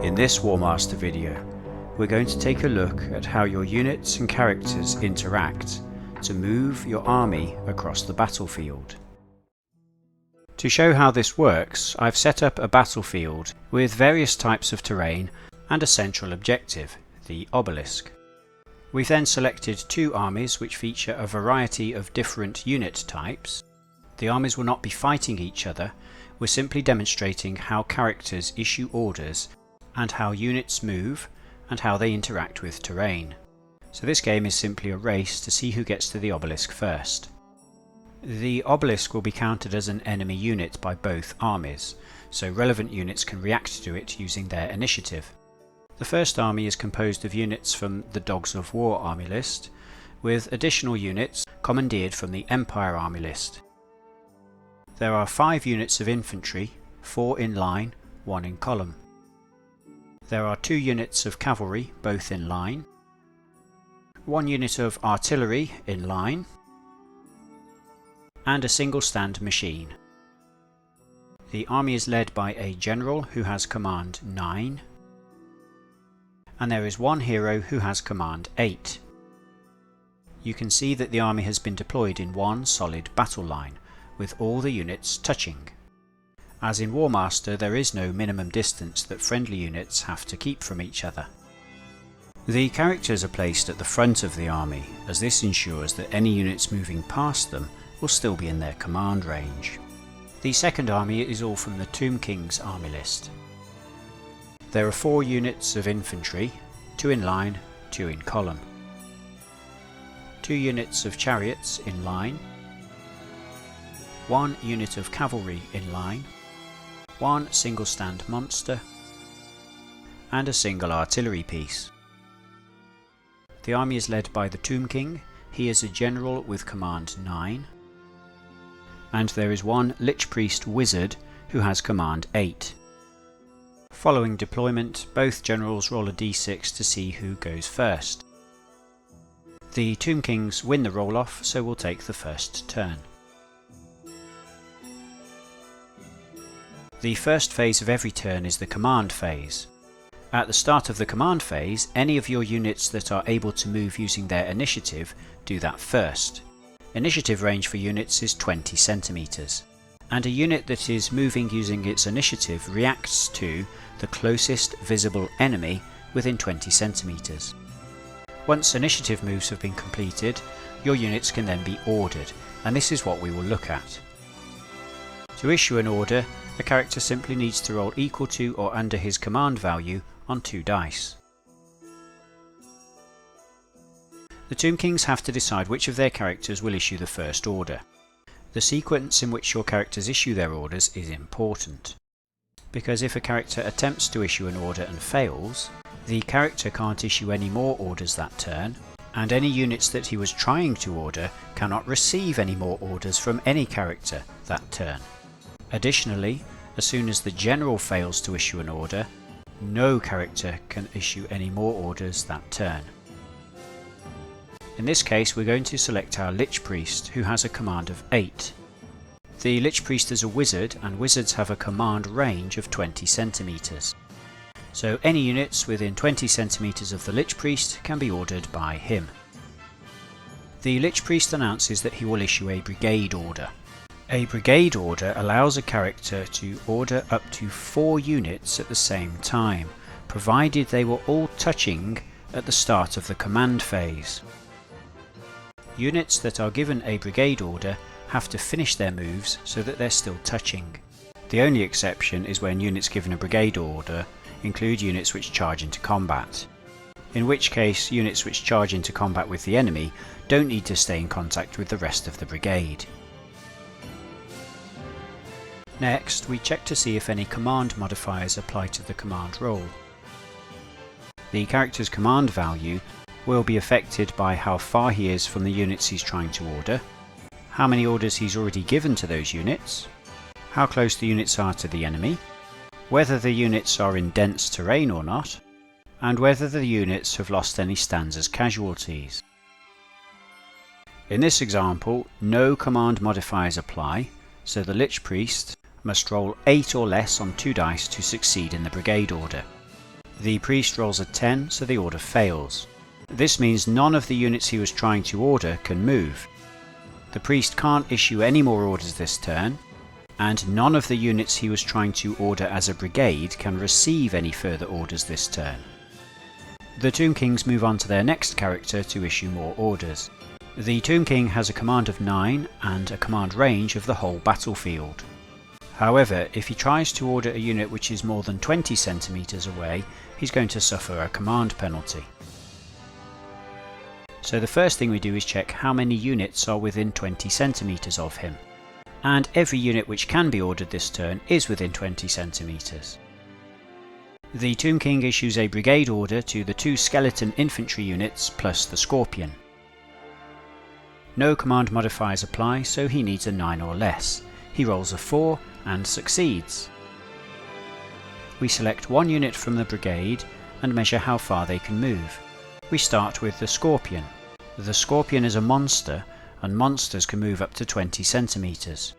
In this Warmaster video, we're going to take a look at how your units and characters interact to move your army across the battlefield. To show how this works, I've set up a battlefield with various types of terrain and a central objective, the obelisk. We've then selected two armies which feature a variety of different unit types. The armies will not be fighting each other, we're simply demonstrating how characters issue orders and how units move and how they interact with terrain. So this game is simply a race to see who gets to the obelisk first. The obelisk will be counted as an enemy unit by both armies, so relevant units can react to it using their initiative. The first army is composed of units from the Dogs of War army list, with additional units commandeered from the Empire army list. There are 5 units of infantry, 4 in line, 1 in column. There are 2 units of cavalry, both in line, 1 unit of artillery in line, and a single stand machine. The army is led by a general who has command 9, and there is 1 hero who has command 8. You can see that the army has been deployed in one solid battle line, with all the units touching. As in Warmaster, there is no minimum distance that friendly units have to keep from each other. The characters are placed at the front of the army, as this ensures that any units moving past them will still be in their command range. The second army is all from the Tomb King's army list. There are 4 units of infantry, 2 in line, 2 in column. 2 units of chariots in line, 1 unit of cavalry in line, 1 single stand monster, and a single artillery piece. The army is led by the Tomb King. He is a general with command 9, and there is 1 Lich Priest wizard who has command 8. Following deployment, both generals roll a d6 to see who goes first. The Tomb Kings win the roll-off, so will take the first turn. The first phase of every turn is the command phase. At the start of the command phase, any of your units that are able to move using their initiative do that first. Initiative range for units is 20 centimeters, and a unit that is moving using its initiative reacts to the closest visible enemy within 20 centimeters. Once initiative moves have been completed, your units can then be ordered, and this is what we will look at. To issue an order, a character simply needs to roll equal to or under his command value on 2 dice. The Tomb Kings have to decide which of their characters will issue the first order. The sequence in which your characters issue their orders is important, because if a character attempts to issue an order and fails, the character can't issue any more orders that turn, and any units that he was trying to order cannot receive any more orders from any character that turn. Additionally, as soon as the general fails to issue an order, no character can issue any more orders that turn. In this case, we're going to select our Lich Priest, who has a command of 8. The Lich Priest is a wizard, and wizards have a command range of 20 centimeters. So any units within 20 centimeters of the Lich Priest can be ordered by him. The Lich Priest announces that he will issue a brigade order. A brigade order allows a character to order up to 4 units at the same time, provided they were all touching at the start of the command phase. Units that are given a brigade order have to finish their moves so that they're still touching. The only exception is when units given a brigade order include units which charge into combat, in which case units which charge into combat with the enemy don't need to stay in contact with the rest of the brigade. Next, we check to see if any command modifiers apply to the command roll. The character's command value will be affected by how far he is from the units he's trying to order, how many orders he's already given to those units, how close the units are to the enemy, whether the units are in dense terrain or not, and whether the units have lost any stands as casualties. In this example, no command modifiers apply, so the Lich Priest must roll 8 or less on 2 dice to succeed in the brigade order. The priest rolls a 10, so the order fails. This means none of the units he was trying to order can move. The priest can't issue any more orders this turn, and none of the units he was trying to order as a brigade can receive any further orders this turn. The Tomb Kings move on to their next character to issue more orders. The Tomb King has a command of 9 and a command range of the whole battlefield. However, if he tries to order a unit which is more than 20 centimeters away, he's going to suffer a command penalty. So the first thing we do is check how many units are within 20 centimeters of him. And every unit which can be ordered this turn is within 20 centimeters. The Tomb King issues a brigade order to the 2 skeleton infantry units plus the Scorpion. No command modifiers apply, so he needs a 9 or less. He rolls a 4 and succeeds. We select one unit from the brigade and measure how far they can move. We start with the Scorpion. The Scorpion is a monster, and monsters can move up to 20 centimeters.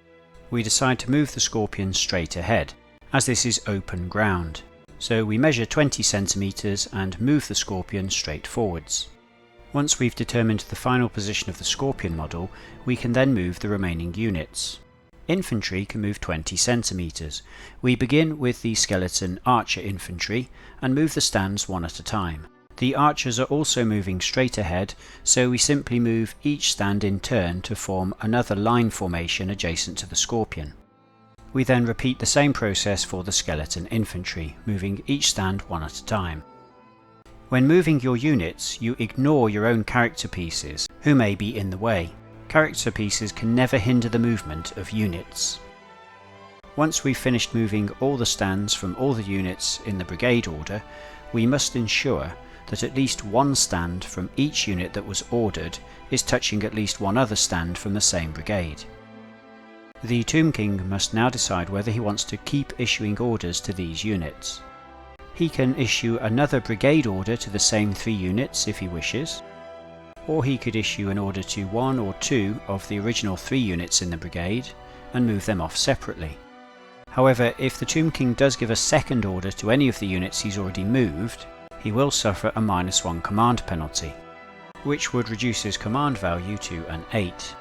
We decide to move the Scorpion straight ahead, as this is open ground. So we measure 20 centimeters and move the Scorpion straight forwards. Once we've determined the final position of the Scorpion model, we can then move the remaining units. Infantry can move 20 centimeters. We begin with the skeleton archer infantry and move the stands one at a time. The archers are also moving straight ahead, so we simply move each stand in turn to form another line formation adjacent to the Scorpion. We then repeat the same process for the skeleton infantry, moving each stand one at a time. When moving your units, you ignore your own character pieces, who may be in the way. Character pieces can never hinder the movement of units. Once we've finished moving all the stands from all the units in the brigade order, we must ensure that at least one stand from each unit that was ordered is touching at least one other stand from the same brigade. The Tomb King must now decide whether he wants to keep issuing orders to these units. He can issue another brigade order to the same 3 units if he wishes, or he could issue an order to 1 or 2 of the original 3 units in the brigade and move them off separately. However, if the Tomb King does give a second order to any of the units he's already moved, he will suffer a -1 command penalty, which would reduce his command value to an 8.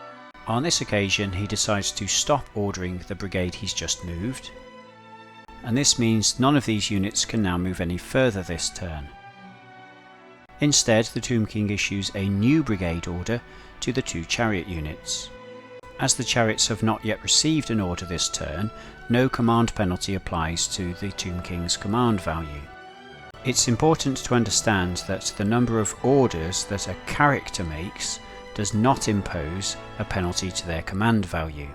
On this occasion, he decides to stop ordering the brigade he's just moved, and this means none of these units can now move any further this turn. Instead, the Tomb King issues a new brigade order to the 2 chariot units. As the chariots have not yet received an order this turn, no command penalty applies to the Tomb King's command value. It's important to understand that the number of orders that a character makes does not impose a penalty to their command value.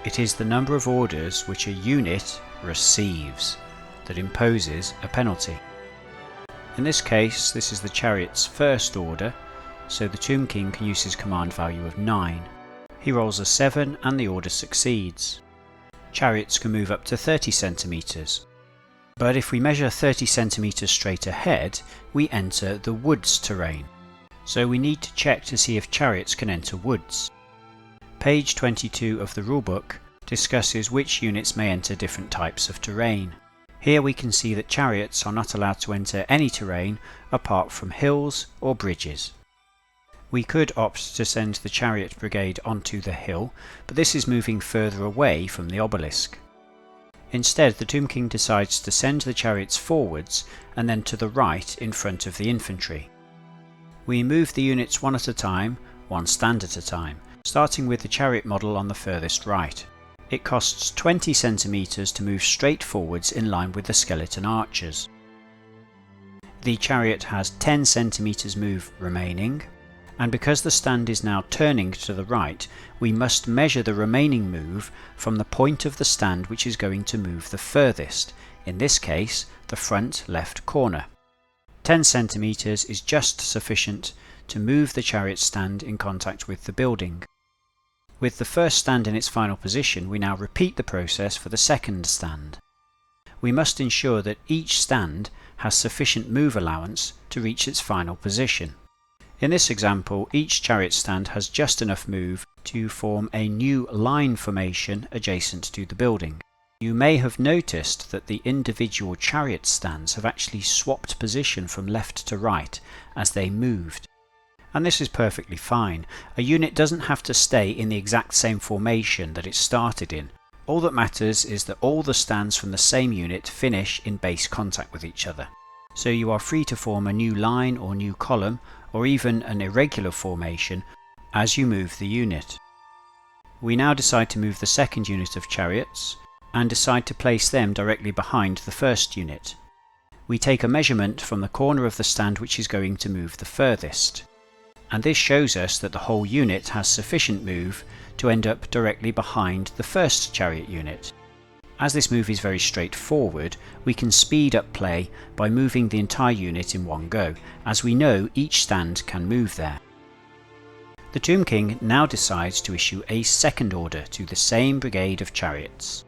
It is the number of orders which a unit receives that imposes a penalty. In this case, this is the chariot's first order, so the Tomb King can use his command value of 9. He rolls a 7 and the order succeeds. Chariots can move up to 30 centimeters. But if we measure 30 centimeters straight ahead, we enter the woods terrain. So we need to check to see if chariots can enter woods. Page 22 of the rulebook discusses which units may enter different types of terrain. Here we can see that chariots are not allowed to enter any terrain apart from hills or bridges. We could opt to send the chariot brigade onto the hill, but this is moving further away from the obelisk. Instead, the Tomb King decides to send the chariots forwards and then to the right in front of the infantry. We move the units one at a time, one stand at a time, starting with the chariot model on the furthest right. It costs 20 centimeters to move straight forwards in line with the skeleton archers. The chariot has 10 centimeters move remaining, and because the stand is now turning to the right, we must measure the remaining move from the point of the stand which is going to move the furthest, in this case the front left corner. 10 centimeters is just sufficient to move the chariot stand in contact with the building. With the first stand in its final position, we now repeat the process for the second stand. We must ensure that each stand has sufficient move allowance to reach its final position. In this example, each chariot stand has just enough move to form a new line formation adjacent to the building. You may have noticed that the individual chariot stands have actually swapped position from left to right as they moved. And this is perfectly fine. A unit doesn't have to stay in the exact same formation that it started in. All that matters is that all the stands from the same unit finish in base contact with each other. So you are free to form a new line or new column, or even an irregular formation as you move the unit. We now decide to move the second unit of chariots, and decide to place them directly behind the first unit. We take a measurement from the corner of the stand which is going to move the furthest, and this shows us that the whole unit has sufficient move to end up directly behind the first chariot unit. As this move is very straightforward, we can speed up play by moving the entire unit in one go, as we know each stand can move there. The Tomb King now decides to issue a second order to the same brigade of chariots.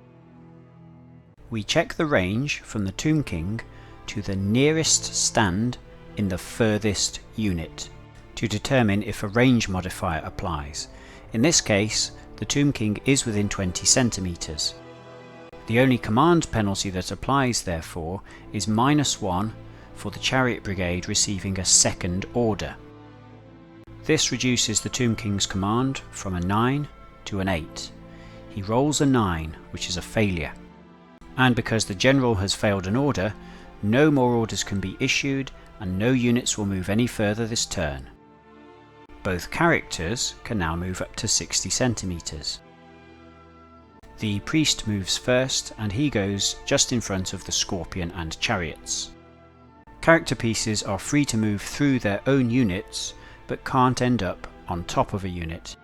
We check the range from the Tomb King to the nearest stand in the furthest unit to determine if a range modifier applies. In this case, the Tomb King is within 20 centimeters. The only command penalty that applies, therefore, is -1 for the Chariot Brigade receiving a second order. This reduces the Tomb King's command from a 9 to an 8. He rolls a 9, which is a failure. And because the general has failed an order, no more orders can be issued and no units will move any further this turn. Both characters can now move up to 60 centimeters. The priest moves first and he goes just in front of the scorpion and chariots. Character pieces are free to move through their own units but can't end up on top of a unit.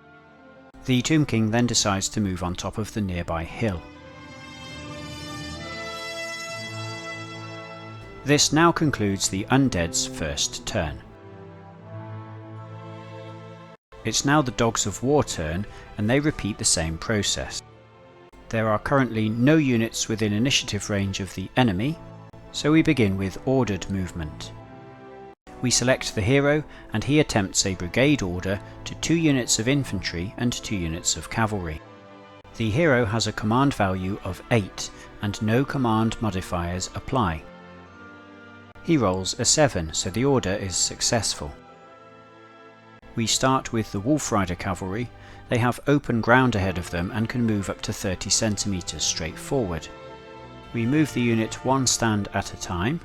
The Tomb King then decides to move on top of the nearby hill. This now concludes the Undead's first turn. It's now the Dogs of War turn and they repeat the same process. There are currently no units within initiative range of the enemy, so we begin with ordered movement. We select the hero and he attempts a brigade order to 2 units of infantry and 2 units of cavalry. The hero has a command value of 8 and no command modifiers apply. He rolls a 7, so the order is successful. We start with the Wolf Rider cavalry. They have open ground ahead of them and can move up to 30 centimeters straight forward. We move the unit one stand at a time,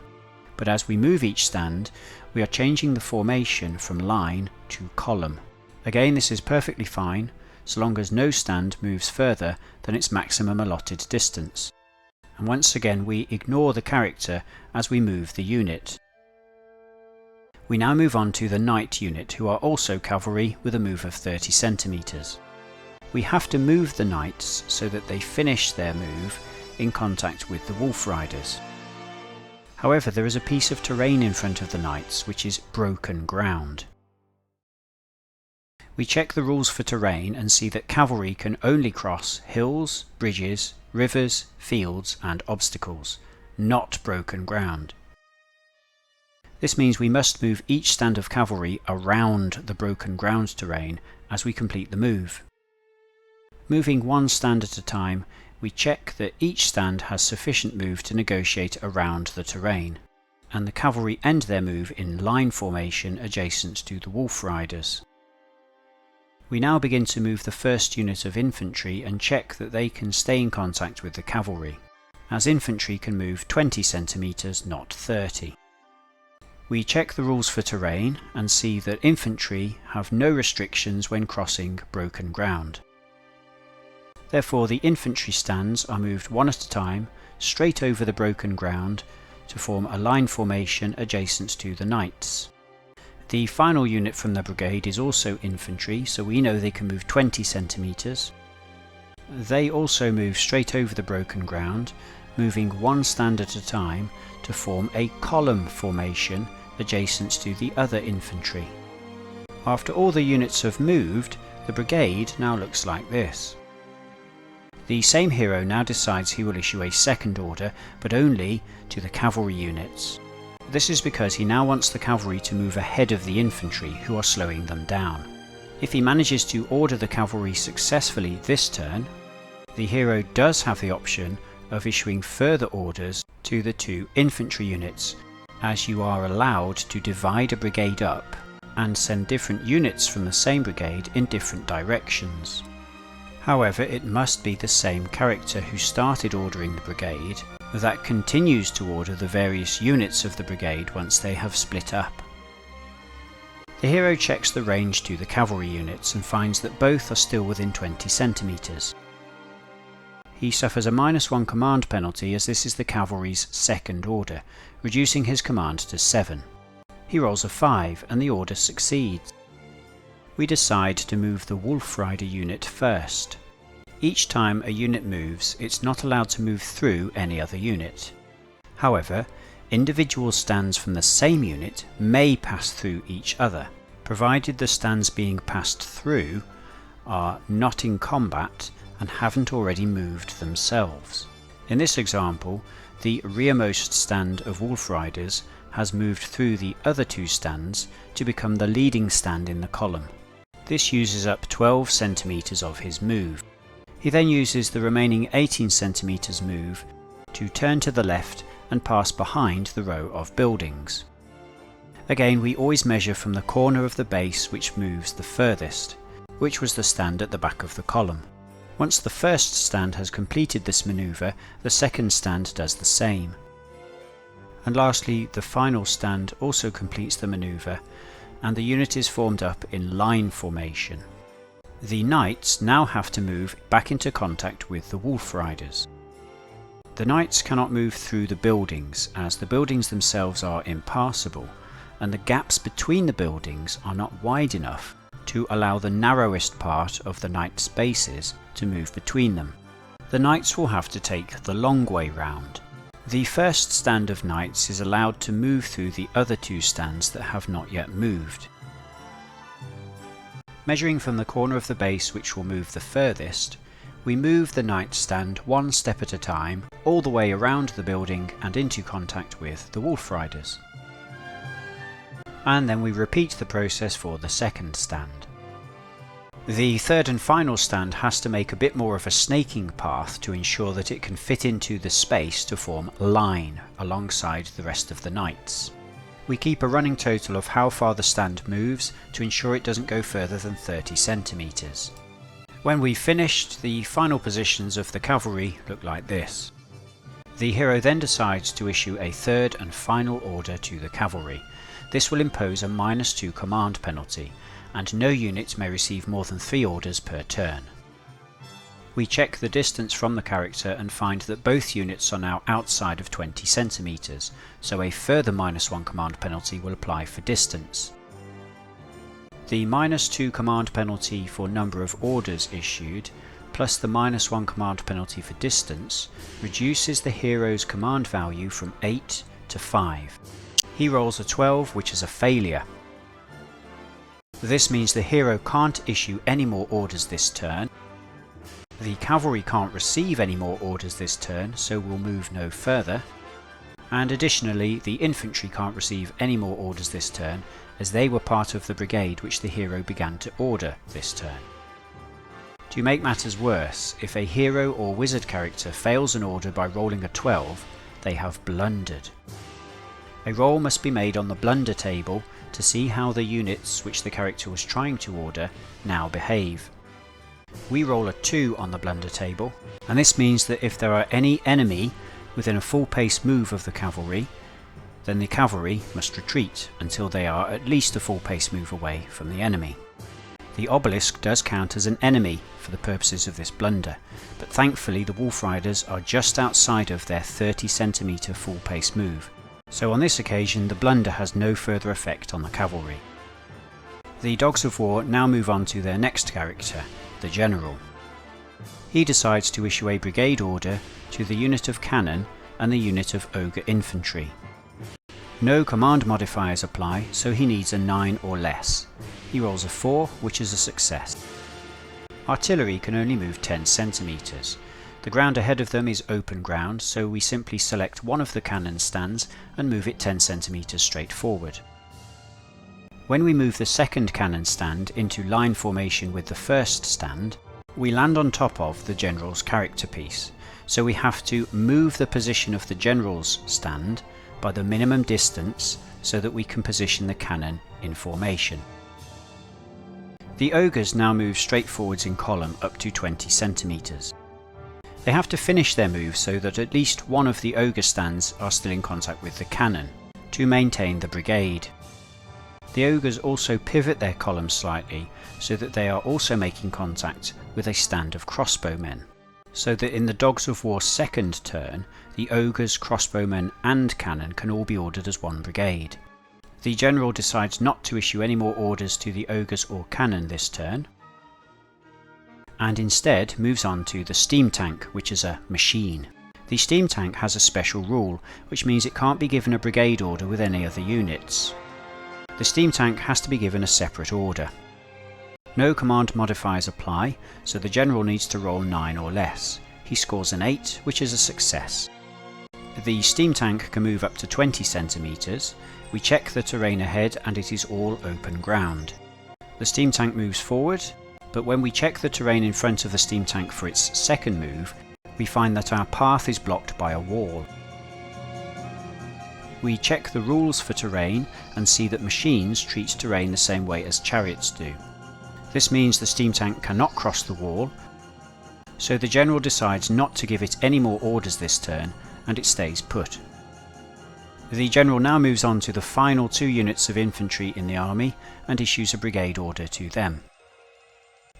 but as we move each stand, we are changing the formation from line to column. Again, this is perfectly fine, so long as no stand moves further than its maximum allotted distance. And once again we ignore the character as we move the unit. We now move on to the Knight unit, who are also cavalry with a move of 30 centimeters. We have to move the Knights so that they finish their move in contact with the Wolf Riders. However, there is a piece of terrain in front of the Knights which is broken ground. We check the rules for terrain and see that cavalry can only cross hills, bridges, rivers, fields and obstacles, not broken ground. This means we must move each stand of cavalry around the broken ground terrain as we complete the move. Moving one stand at a time, we check that each stand has sufficient move to negotiate around the terrain, and the cavalry end their move in line formation adjacent to the Wolf Riders. We now begin to move the first unit of infantry and check that they can stay in contact with the cavalry, as infantry can move 20 centimeters, not 30. We check the rules for terrain and see that infantry have no restrictions when crossing broken ground. Therefore, the infantry stands are moved one at a time straight over the broken ground to form a line formation adjacent to the knights. The final unit from the brigade is also infantry, so we know they can move 20 centimeters. They also move straight over the broken ground, moving one stand at a time to form a column formation adjacent to the other infantry. After all the units have moved, the brigade now looks like this. The same hero now decides he will issue a second order, but only to the cavalry units. This is because he now wants the cavalry to move ahead of the infantry, who are slowing them down. If he manages to order the cavalry successfully this turn, the hero does have the option of issuing further orders to the 2 infantry units, as you are allowed to divide a brigade up and send different units from the same brigade in different directions. However, it must be the same character who started ordering the brigade that continues to order the various units of the brigade once they have split up. The hero checks the range to the cavalry units and finds that both are still within 20 centimeters. He suffers a -1 command penalty as this is the cavalry's second order, reducing his command to 7. He rolls a 5 and the order succeeds. We decide to move the Wolf Rider unit first. Each time a unit moves, it's not allowed to move through any other unit. However, individual stands from the same unit may pass through each other, provided the stands being passed through are not in combat and haven't already moved themselves. In this example, the rearmost stand of Wolf Riders has moved through the other 2 stands to become the leading stand in the column. This uses up 12 centimeters of his move. He then uses the remaining 18 centimeters move to turn to the left and pass behind the row of buildings. Again, we always measure from the corner of the base which moves the furthest, which was the stand at the back of the column. Once the first stand has completed this manoeuvre, the second stand does the same. And lastly, the final stand also completes the manoeuvre, and the unit is formed up in line formation. The knights now have to move back into contact with the Wolf Riders. The knights cannot move through the buildings, as the buildings themselves are impassable, and the gaps between the buildings are not wide enough to allow the narrowest part of the knights' bases to move between them. The knights will have to take the long way round. The first stand of knights is allowed to move through the other 2 stands that have not yet moved. Measuring from the corner of the base which will move the furthest, we move the knight stand 1 step at a time all the way around the building and into contact with the Wolf Riders. And then we repeat the process for the second stand. The third and final stand has to make a bit more of a snaking path to ensure that it can fit into the space to form line alongside the rest of the knights. We keep a running total of how far the stand moves to ensure it doesn't go further than 30 centimeters. When we've finished, the final positions of the cavalry look like this. The hero then decides to issue a third and final order to the cavalry. This will impose a -2 command penalty, and no unit may receive more than 3 orders per turn. We check the distance from the character and find that both units are now outside of 20 centimeters, so a further -1 command penalty will apply for distance. The -2 command penalty for number of orders issued, plus the -1 command penalty for distance, reduces the hero's command value from 8 to 5. He rolls a 12, which is a failure. This means the hero can't issue any more orders this turn. The cavalry can't receive any more orders this turn, so will move no further. And additionally, the infantry can't receive any more orders this turn, as they were part of the brigade which the hero began to order this turn. To make matters worse, if a hero or wizard character fails an order by rolling a 12, they have blundered. A roll must be made on the blunder table to see how the units which the character was trying to order now behave. We roll a 2 on the blunder table, and this means that if there are any enemy within a full pace move of the cavalry, then the cavalry must retreat until they are at least a full pace move away from the enemy. The obelisk does count as an enemy for the purposes of this blunder, but thankfully the Wolf Riders are just outside of their 30 centimeter full pace move, so on this occasion the blunder has no further effect on the cavalry. The Dogs of War now move on to their next character, the General. He decides to issue a brigade order to the unit of cannon and the unit of ogre infantry. No command modifiers apply, so he needs a 9 or less. He rolls a 4, which is a success. Artillery can only move 10 centimeters. The ground ahead of them is open ground, so we simply select one of the cannon stands and move it 10 centimeters straight forward. When we move the second cannon stand into line formation with the first stand, We land on top of the general's character piece, so we have to move the position of the general's stand by the minimum distance so that we can position the cannon in formation. The ogres now move straight forwards in column up to 20 centimeters. They have to finish their move so that at least one of the ogre stands are still in contact with the cannon, to maintain the brigade. The ogres also pivot their columns slightly so that they are also making contact with a stand of crossbowmen, so that in the Dogs of War's second turn, the ogres, crossbowmen and cannon can all be ordered as one brigade. The general decides not to issue any more orders to the ogres or cannon this turn, and instead moves on to the steam tank, which is a machine. The steam tank has a special rule, which means it can't be given a brigade order with any other units. The steam tank has to be given a separate order. No command modifiers apply, so the general needs to roll 9 or less. He scores an 8, which is a success. The steam tank can move up to 20 centimeters. We check the terrain ahead and it is all open ground. The steam tank moves forward, but when we check the terrain in front of the steam tank for its second move, we find that our path is blocked by a wall. We check the rules for terrain and see that machines treat terrain the same way as chariots do. This means the steam tank cannot cross the wall, so the general decides not to give it any more orders this turn and it stays put. The general now moves on to the final 2 units of infantry in the army and issues a brigade order to them.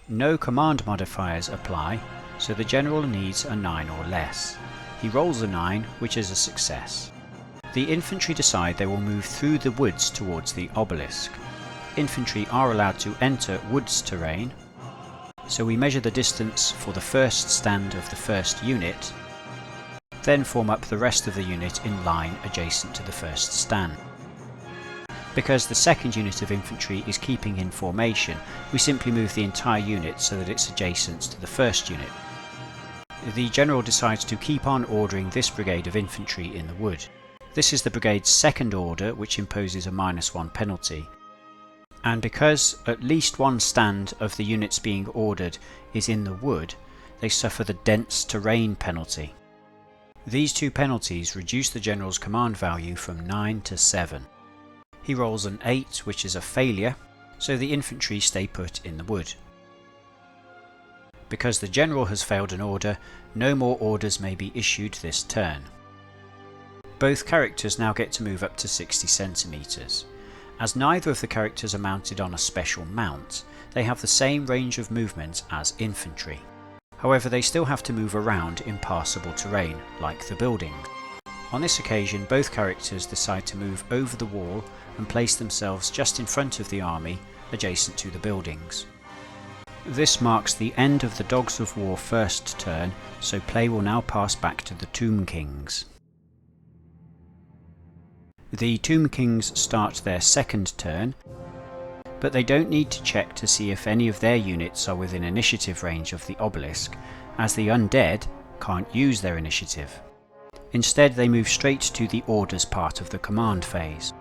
No command modifiers apply, so the general needs a 9 or less. He rolls a 9, which is a success. The infantry decide they will move through the woods towards the obelisk. Infantry are allowed to enter woods terrain, so we measure the distance for the first stand of the first unit, then form up the rest of the unit in line adjacent to the first stand. Because the second unit of infantry is keeping in formation, we simply move the entire unit so that it's adjacent to the first unit. The general decides to keep on ordering this brigade of infantry in the wood. This is the brigade's second order, which imposes a -1 penalty. And because at least one stand of the units being ordered is in the wood, they suffer the dense terrain penalty. These 2 penalties reduce the general's command value from 9 to 7. He rolls an 8, which is a failure, so the infantry stay put in the wood. Because the general has failed an order, no more orders may be issued this turn. Both characters now get to move up to 60 centimeters. As neither of the characters are mounted on a special mount, they have the same range of movement as infantry. However, they still have to move around impassable terrain, like the buildings. On this occasion, both characters decide to move over the wall and place themselves just in front of the army, adjacent to the buildings. This marks the end of the Dogs of War first turn, so play will now pass back to the Tomb Kings. The Tomb Kings start their second turn, but they don't need to check to see if any of their units are within initiative range of the obelisk, as the Undead can't use their initiative. Instead, they move straight to the orders part of the command phase.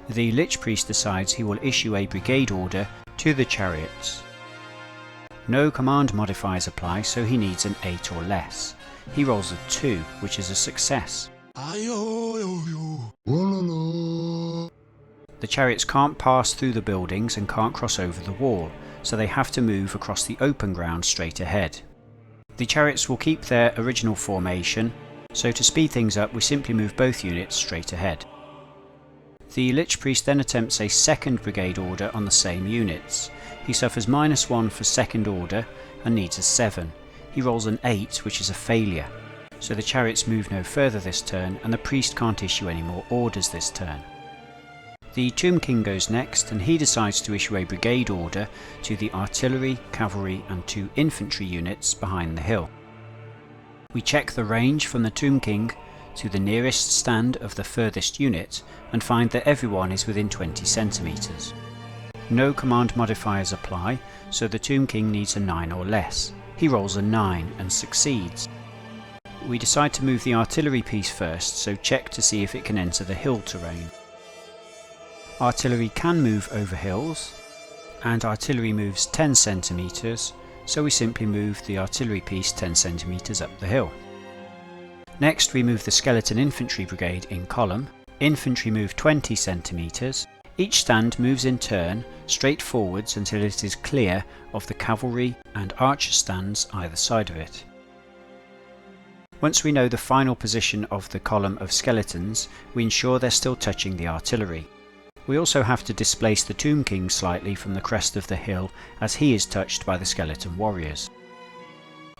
The Lich Priest decides he will issue a brigade order to the Chariots. No command modifiers apply, so he needs an 8 or less. He rolls a 2, which is a success. The chariots can't pass through the buildings and can't cross over the wall, so they have to move across the open ground straight ahead. The chariots will keep their original formation, so to speed things up we simply move both units straight ahead. The Lich Priest then attempts a second brigade order on the same units. He suffers -1 for second order and needs a 7. He rolls an 8, which is a failure. So the chariots move no further this turn and the priest can't issue any more orders this turn. The Tomb King goes next and he decides to issue a brigade order to the artillery, cavalry and 2 infantry units behind the hill. We check the range from the Tomb King to the nearest stand of the furthest unit and find that everyone is within 20 centimeters. No command modifiers apply, so the Tomb King needs a 9 or less. He rolls a 9 and succeeds. We decide to move the artillery piece first, so check to see if it can enter the hill terrain. Artillery can move over hills, and artillery moves 10 centimeters, so we simply move the artillery piece 10 centimeters up the hill. Next we move the skeleton infantry brigade in column. Infantry move 20 centimeters. Each stand moves in turn straight forwards until it is clear of the cavalry and archer stands either side of it. Once we know the final position of the column of skeletons, we ensure they're still touching the artillery. We also have to displace the Tomb King slightly from the crest of the hill as he is touched by the skeleton warriors.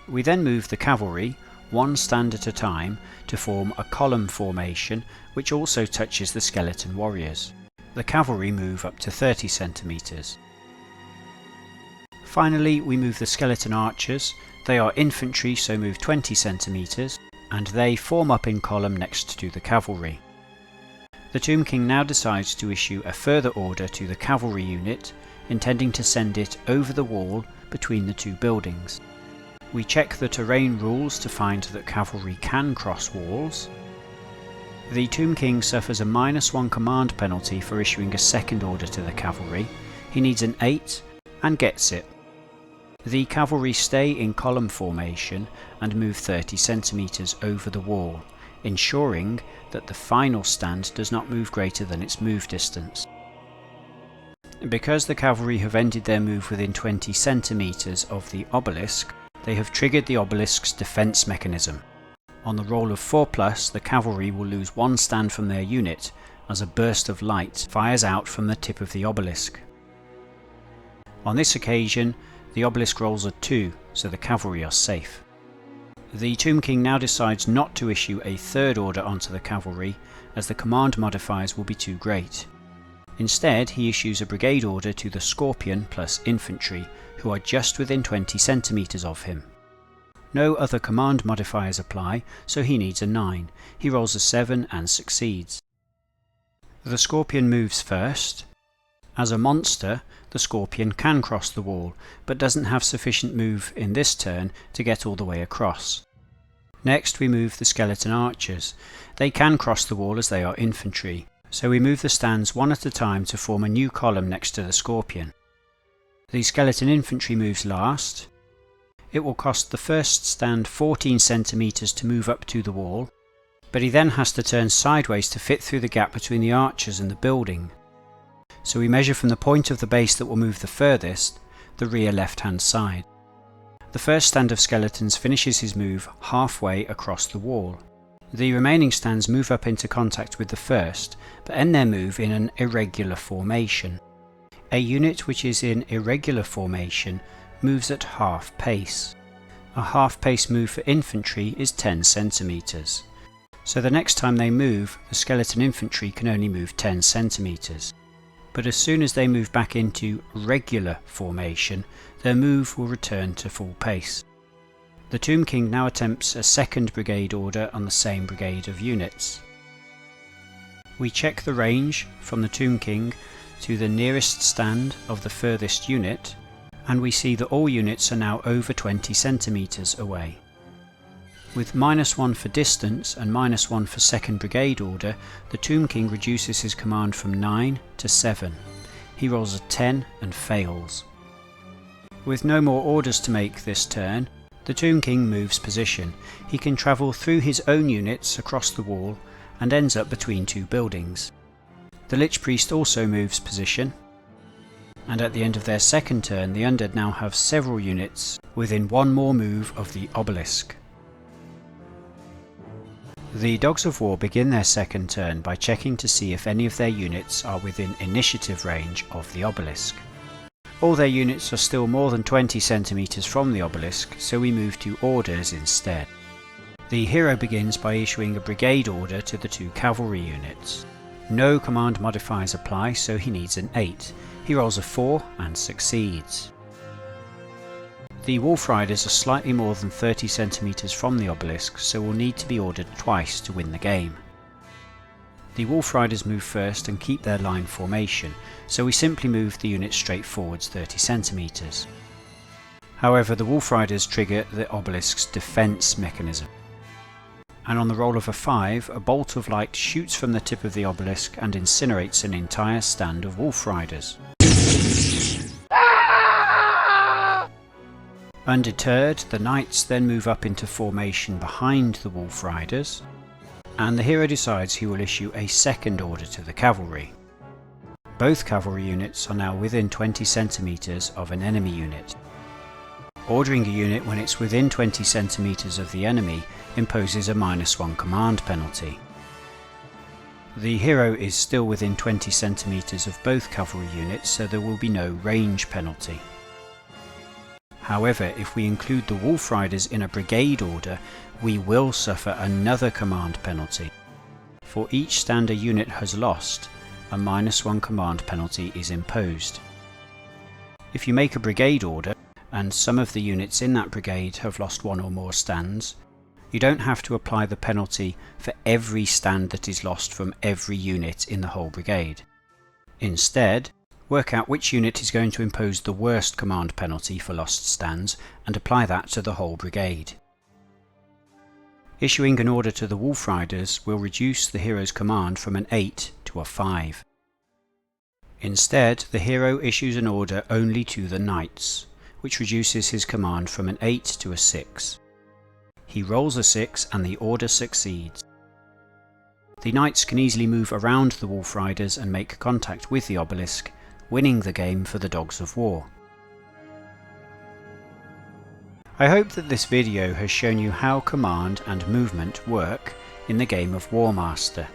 We then move the cavalry, one stand at a time, to form a column formation which also touches the skeleton warriors. The cavalry move up to 30 centimeters. Finally, we move the skeleton archers. They are infantry, so move 20 centimeters, and they form up in column next to the cavalry. The Tomb King now decides to issue a further order to the cavalry unit, intending to send it over the wall between the two buildings. We check the terrain rules to find that cavalry can cross walls. The Tomb King suffers a -1 command penalty for issuing a second order to the cavalry. He needs an 8 and gets it. The cavalry stay in column formation and move 30 centimeters over the wall, ensuring that the final stand does not move greater than its move distance. Because the cavalry have ended their move within 20 centimeters of the obelisk, they have triggered the obelisk's defense mechanism. On the roll of 4+, the cavalry will lose one stand from their unit as a burst of light fires out from the tip of the obelisk. On this occasion, the obelisk rolls a 2, so the cavalry are safe. The Tomb King now decides not to issue a third order onto the cavalry, as the command modifiers will be too great. Instead, he issues a brigade order to the Scorpion plus infantry, who are just within 20 centimeters of him. No other command modifiers apply, so he needs a 9. He rolls a 7 and succeeds. The Scorpion moves first. As a monster, the Scorpion can cross the wall, but doesn't have sufficient move in this turn to get all the way across. Next we move the skeleton archers. They can cross the wall as they are infantry, so we move the stands one at a time to form a new column next to the Scorpion. The skeleton infantry moves last. It will cost the first stand 14 centimeters to move up to the wall, but he then has to turn sideways to fit through the gap between the archers and the building. So we measure from the point of the base that will move the furthest, the rear left-hand side. The first stand of skeletons finishes his move halfway across the wall. The remaining stands move up into contact with the first, but end their move in an irregular formation. A unit which is in irregular formation moves at half pace. A half pace move for infantry is 10 centimeters. So the next time they move, the skeleton infantry can only move 10 centimeters. But as soon as they move back into regular formation, their move will return to full pace. The Tomb King now attempts a second brigade order on the same brigade of units. We check the range from the Tomb King to the nearest stand of the furthest unit, and we see that all units are now over 20 centimeters away. With -1 for distance and -1 for second brigade order, the Tomb King reduces his command from 9 to 7. He rolls a 10 and fails. With no more orders to make this turn, the Tomb King moves position. He can travel through his own units across the wall and ends up between two buildings. The Lich Priest also moves position, and at the end of their second turn the Undead now have several units within one more move of the obelisk. The Dogs of War begin their second turn by checking to see if any of their units are within initiative range of the obelisk. All their units are still more than 20 centimeters from the obelisk, so we move to orders instead. The hero begins by issuing a brigade order to the two cavalry units. No command modifiers apply, so he needs an 8. He rolls a 4 and succeeds. The Wolf Riders are slightly more than 30 centimeters from the obelisk, so will need to be ordered twice to win the game. The Wolf Riders move first and keep their line formation, so we simply move the unit straight forwards 30 centimeters. However, the Wolf Riders trigger the obelisk's defense mechanism, and on the roll of a 5, a bolt of light shoots from the tip of the obelisk and incinerates an entire stand of Wolf Riders. Undeterred, the knights then move up into formation behind the wolf riders, and the hero decides he will issue a second order to the cavalry. Both cavalry units are now within 20 centimeters of an enemy unit. Ordering a unit when it's within 20 centimeters of the enemy imposes a -1 command penalty. The hero is still within 20 centimeters of both cavalry units, so there will be no range penalty. However, if we include the wolf riders in a brigade order, we will suffer another command penalty. For each stand a unit has lost, a -1 command penalty is imposed. If you make a brigade order, and some of the units in that brigade have lost one or more stands, you don't have to apply the penalty for every stand that is lost from every unit in the whole brigade. Instead, work out which unit is going to impose the worst command penalty for lost stands and apply that to the whole brigade. Issuing an order to the wolf riders will reduce the hero's command from an 8 to a 5. Instead, the hero issues an order only to the knights, which reduces his command from an 8 to a 6. He rolls a 6 and the order succeeds. The knights can easily move around the wolf riders and make contact with the obelisk, winning the game for the Dogs of War. I hope that this video has shown you how command and movement work in the game of Warmaster.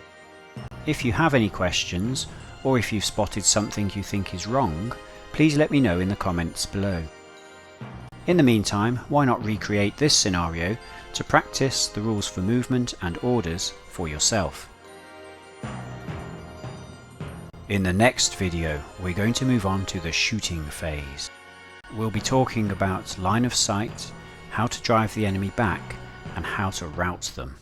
If you have any questions, or if you've spotted something you think is wrong, please let me know in the comments below. In the meantime, why not recreate this scenario to practice the rules for movement and orders for yourself. In the next video, we're going to move on to the shooting phase. We'll be talking about line of sight, how to drive the enemy back, and how to rout them.